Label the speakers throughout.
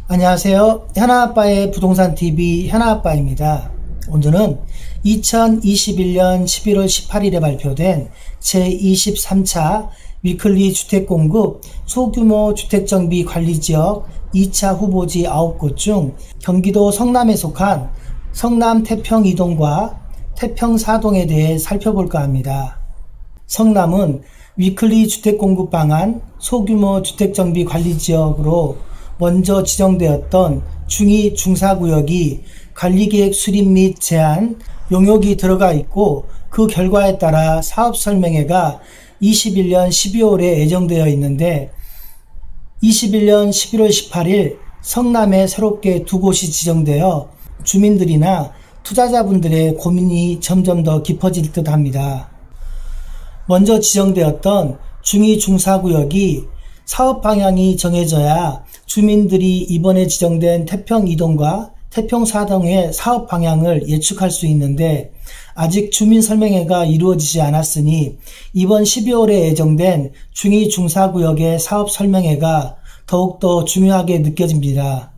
Speaker 1: 안녕하세요. 현아아빠의 부동산TV 현아아빠입니다. 오늘은 2021년 11월 18일에 발표된 제23차 위클리 주택공급 소규모 주택정비 관리지역 2차 후보지 9곳 중 경기도 성남에 속한 성남 태평 2동과 태평 4동에 대해 살펴볼까 합니다. 성남은 위클리 주택공급 방안 소규모 주택정비 관리지역으로 먼저 지정되었던 중2 중사구역이 관리계획 수립 및 제안, 용역이 들어가 있고 그 결과에 따라 사업설명회가 21년 12월에 예정되어 있는데 21년 11월 18일 성남에 새롭게 두 곳이 지정되어 주민들이나 투자자분들의 고민이 점점 더 깊어질 듯 합니다. 먼저 지정되었던 중2 중사구역이 사업 방향이 정해져야 주민들이 이번에 지정된 태평 2동과 태평 4동의 사업 방향을 예측할 수 있는데 아직 주민 설명회가 이루어지지 않았으니 이번 12월에 예정된 중2 중사구역의 사업 설명회가 더욱더 중요하게 느껴집니다.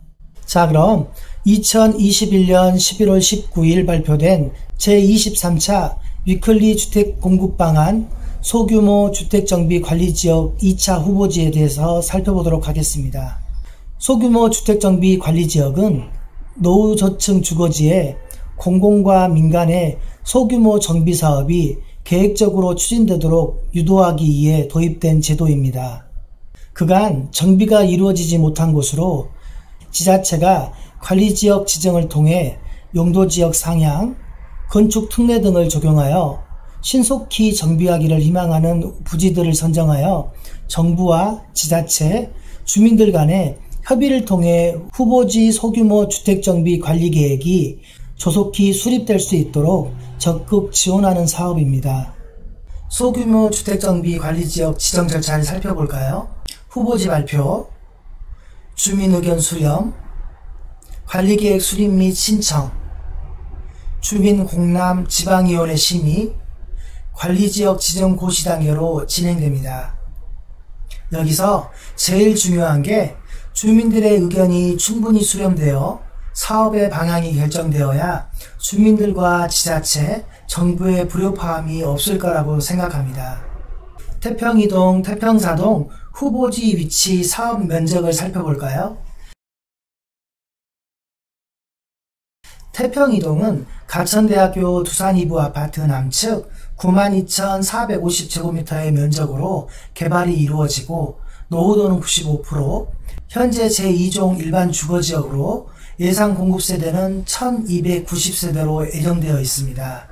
Speaker 1: 자, 그럼 2021년 11월 19일 발표된 제23차 위클리 주택 공급 방안 소규모 주택정비 관리지역 2차 후보지에 대해서 살펴보도록 하겠습니다. 소규모 주택정비 관리지역은 노후저층 주거지에 공공과 민간의 소규모 정비사업이 계획적으로 추진되도록 유도하기 위해 도입된 제도입니다. 그간 정비가 이루어지지 못한 곳으로 지자체가 관리지역 지정을 통해 용도지역 상향, 건축 특례 등을 적용하여 신속히 정비하기를 희망하는 부지들을 선정하여 정부와 지자체, 주민들 간의 협의를 통해 후보지 소규모 주택정비 관리계획이 조속히 수립될 수 있도록 적극 지원하는 사업입니다. 소규모 주택정비 관리지역 지정 절차를 살펴볼까요? 후보지 발표, 주민의견 수렴, 관리계획 수립 및 신청, 주민공람 지방위원회 심의, 관리지역 지정 고시 단계로 진행됩니다. 여기서 제일 중요한 게 주민들의 의견이 충분히 수렴되어 사업의 방향이 결정되어야 주민들과 지자체, 정부의 불협화음이 없을 거라고 생각합니다. 태평 2동, 태평 4동 후보지 위치 사업 면적을 살펴볼까요? 태평 2동은 가천대학교 두산 2부 아파트 남측 92,450제곱미터의 면적으로 개발이 이루어지고 노후도는 95%, 현재 제2종 일반 주거지역으로 예상 공급세대는 1290세대로 예정되어 있습니다.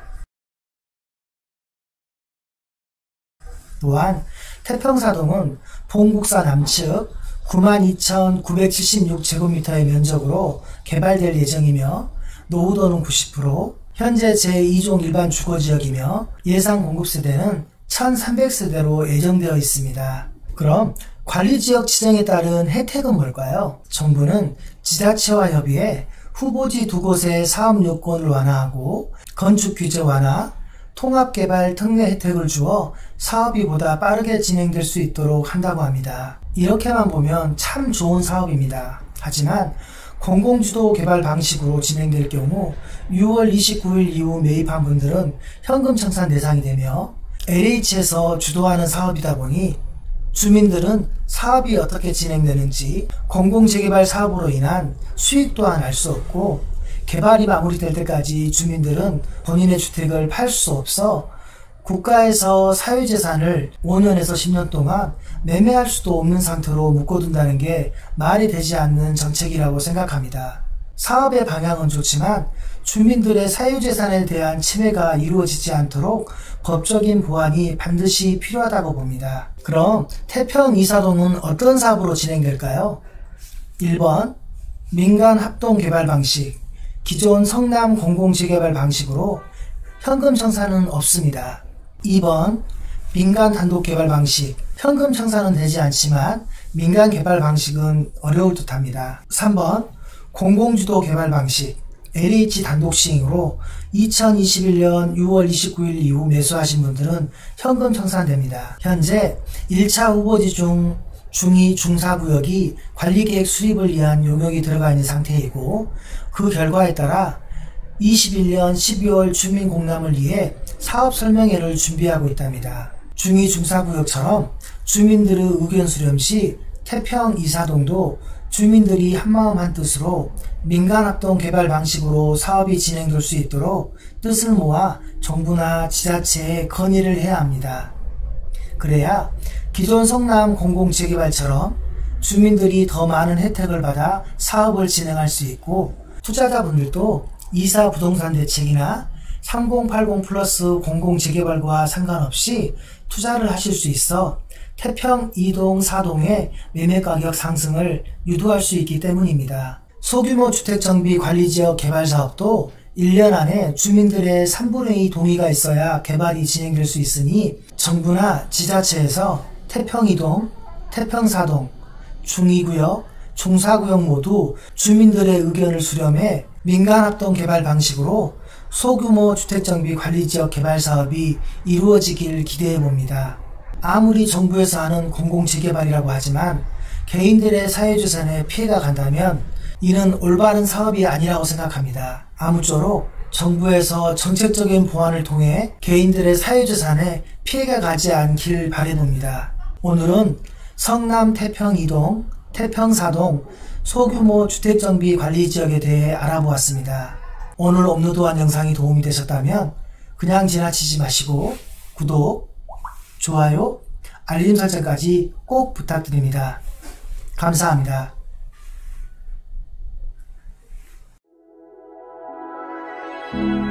Speaker 1: 또한 태평사동은 봉국사 남측 92,976제곱미터의 면적으로 개발될 예정이며 노후도는 90%, 현재 제2종 일반 주거지역이며 예상 공급세대는 1300세대로 예정되어 있습니다. 그럼 관리지역 지정에 따른 혜택은 뭘까요? 정부는 지자체와 협의해 후보지 두 곳의 사업 요건을 완화하고 건축규제 완화, 통합개발 특례 혜택을 주어 사업이 보다 빠르게 진행될 수 있도록 한다고 합니다. 이렇게만 보면 참 좋은 사업입니다. 하지만 공공주도 개발 방식으로 진행될 경우 6월 29일 이후 매입한 분들은 현금 청산 대상이 되며 LH에서 주도하는 사업이다 보니 주민들은 사업이 어떻게 진행되는지 공공재개발 사업으로 인한 수익 또한 알 수 없고 개발이 마무리될 때까지 주민들은 본인의 주택을 팔 수 없어 국가에서 사유재산을 5년에서 10년 동안 매매할 수도 없는 상태로 묶어둔다는 게 말이 되지 않는 정책이라고 생각합니다. 사업의 방향은 좋지만 주민들의 사유재산에 대한 침해가 이루어지지 않도록 법적인 보완이 반드시 필요하다고 봅니다. 그럼 태평 2사동은 어떤 사업으로 진행될까요? 1번 민간 합동 개발 방식, 기존 성남 공공재개발 방식으로 현금 청산은 없습니다. 2번 민간 단독 개발 방식, 현금 청산은 되지 않지만 민간 개발 방식은 어려울 듯합니다. 3번 공공주도 개발 방식 LH 단독 시행으로 2021년 6월 29일 이후 매수하신 분들은 현금 청산됩니다. 현재 1차 후보지 중 중2, 중4구역이 관리계획 수립을 위한 용역이 들어가 있는 상태이고, 그 결과에 따라 21년 12월 주민공람을 위해 사업설명회를 준비하고 있답니다. 중2, 중4구역처럼 주민들의 의견 수렴 시 태평 이사동도 주민들이 한마음 한뜻으로 민간합동 개발 방식으로 사업이 진행될 수 있도록 뜻을 모아 정부나 지자체에 건의를 해야 합니다. 그래야 기존 성남 공공재개발처럼 주민들이 더 많은 혜택을 받아 사업을 진행할 수 있고, 투자자분들도 이사 부동산 대책이나 3080 플러스 공공재개발과 상관없이 투자를 하실 수 있어 태평 2동, 4동의 매매가격 상승을 유도할 수 있기 때문입니다. 소규모 주택정비관리지역 개발사업도 1년 안에 주민들의 3분의 2 동의가 있어야 개발이 진행될 수 있으니 정부나 지자체에서 태평 2동, 태평 4동, 중2구역, 중4구역 모두 주민들의 의견을 수렴해 민간합동 개발 방식으로 소규모 주택정비관리지역 개발사업이 이루어지길 기대해봅니다. 아무리 정부에서 하는 공공재개발이라고 하지만 개인들의 사회재산에 피해가 간다면 이는 올바른 사업이 아니라고 생각합니다. 아무쪼록 정부에서 정책적인 보완을 통해 개인들의 사회재산에 피해가 가지 않길 바라봅니다. 오늘은 성남 태평 2동, 태평 4동 소규모 주택정비관리지역에 대해 알아보았습니다. 오늘 업로드한 영상이 도움이 되셨다면 그냥 지나치지 마시고 구독, 좋아요, 알림 설정까지 꼭 부탁드립니다. 감사합니다.
Speaker 2: Thank you.